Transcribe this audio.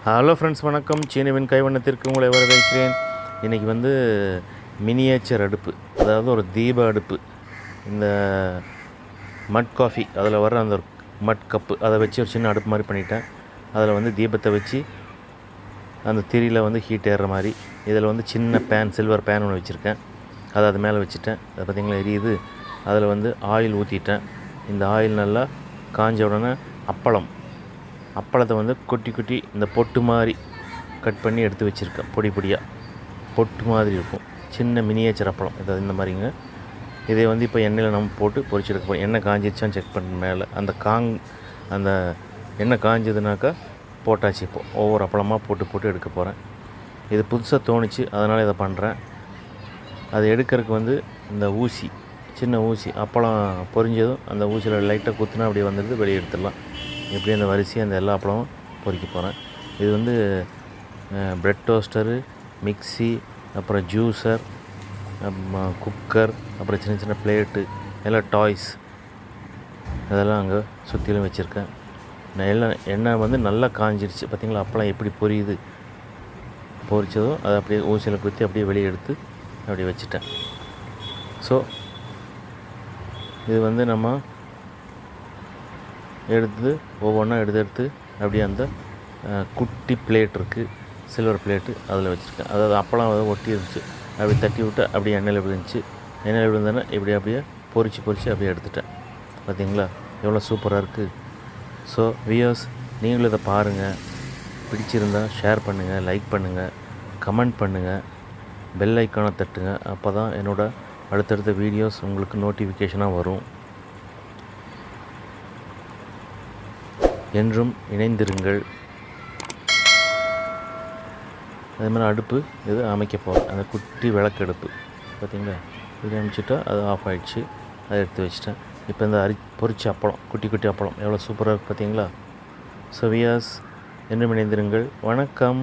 Hello friends, வணக்கம். சீனவின் கைவண்ணத்திற்கு உங்களை வரவேற்கிறேன். இன்றைக்கி வந்து மினியேச்சர் அடுப்பு, அதாவது ஒரு தீப அடுப்பு. இந்த மட் காஃபி அதில் வர அந்த மட் கப்பு அதை வச்சு ஒரு சின்ன அடுப்பு மாதிரி பண்ணிட்டேன். அதில் வந்து தீபத்தை வச்சு அந்த திரியில் வந்து ஹீட் ஏறுற மாதிரி. இதில் வந்து சின்ன பேன், சில்வர் பேன் ஒன்று வச்சுருக்கேன். அதை அது மேலே வச்சுட்டேன். அதை பார்த்திங்களா எரியுது. அதில் வந்து ஆயில் ஊற்றிட்டேன். இந்த ஆயில் நல்லா காஞ்ச உடனே அப்பளத்தை வந்து குட்டி இந்த பொட்டு மாதிரி கட் பண்ணி எடுத்து வச்சுருக்கேன். பொடியாக பொட்டு மாதிரி இருக்கும், சின்ன மினியேச்சர் அப்பளம். இதை இந்த மாதிரிங்க. இதை வந்து இப்போ எண்ணெயில் நம்ம போட்டு பொரிச்சு எடுக்க போகிறோம். எண்ணெய் காஞ்சிடுச்சான்னு செக் பண்ண மேலே அந்த எண்ணெய் காஞ்சதுனாக்கா போட்டாச்சு. இப்போ ஒவ்வொரு அப்பளமாக போட்டு எடுக்க போகிறேன். இது புதுசாக தோணுச்சு, அதனால் இதை பண்ணுறேன். அதை எடுக்கிறதுக்கு வந்து இந்த ஊசி, சின்ன ஊசி, அப்பளம் பொரிஞ்சதும் அந்த ஊசியில் லைட்டாக குத்துனா அப்படியே வந்துடுது, வெளியே எடுத்துடலாம். எப்படி அந்த வரிசையாக அந்த எல்லா அப்பளமும் பொரிக்க போகிறேன். இது வந்து ப்ரெட் டோஸ்டரு, மிக்ஸி, அப்புறம் ஜூஸர், குக்கர், அப்புறம் சின்ன பிளேட்டு, எல்லாம் டாய்ஸ், அதெல்லாம் அங்கே சுற்றிலும் வச்சுருக்கேன். நான் எண்ணெய் வந்து நல்லா காஞ்சிடுச்சு. பார்த்திங்களா அப்பளம் எப்படி பொரியுது. பொரிச்சதும் அதை அப்படியே ஊசியில் குத்தி அப்படியே வெளியே எடுத்து அப்படியே வச்சுட்டேன். ஸோ இது வந்து நம்ம எடுத்து ஒவ்வொன்றா எடுத்து அப்படியே அந்த குட்டி பிளேட் இருக்குது, சில்வர் பிளேட்டு, அதில் வச்சுருக்கேன். அதாவது அப்பளம் அதை ஒட்டி இருந்துச்சு. அப்படி தட்டி விட்டு அப்படியே எண்ணெயில் விழுந்துச்சு. எண்ணெயில் விழுந்தோன்னே அப்படியே பொரிச்சு அப்படியே எடுத்துட்டேன். பார்த்திங்களா எவ்வளோ சூப்பராக இருக்குது. ஸோ வியூவர்ஸ், நீங்களும் இதை பாருங்கள். பிடிச்சிருந்தால் ஷேர் பண்ணுங்கள், லைக் பண்ணுங்கள், கமெண்ட் பண்ணுங்கள், பெல் ஐக்கானை தட்டுங்க. அப்போ தான் என்னோடய அடுத்தடுத்த வீடியோஸ் உங்களுக்கு நோட்டிஃபிகேஷனாக வரும். என்றும் இணைந்திருங்கள். அதே மாதிரி அடுப்பு இது அமைக்க போகிறேன். அந்த குட்டி விளக்கு அடுப்பு பார்த்திங்களா, இது அமைச்சிட்டா அது ஆஃப் ஆகிடுச்சு. அதை எடுத்து வச்சிட்டேன். இப்போ இந்த பொரிச்ச அப்பளம், குட்டி அப்பளம் எவ்வளோ சூப்பராக இருக்குது பார்த்திங்களா. ஸோ வியூவர்ஸ், என்றும் இணைந்திருங்கள். வணக்கம்.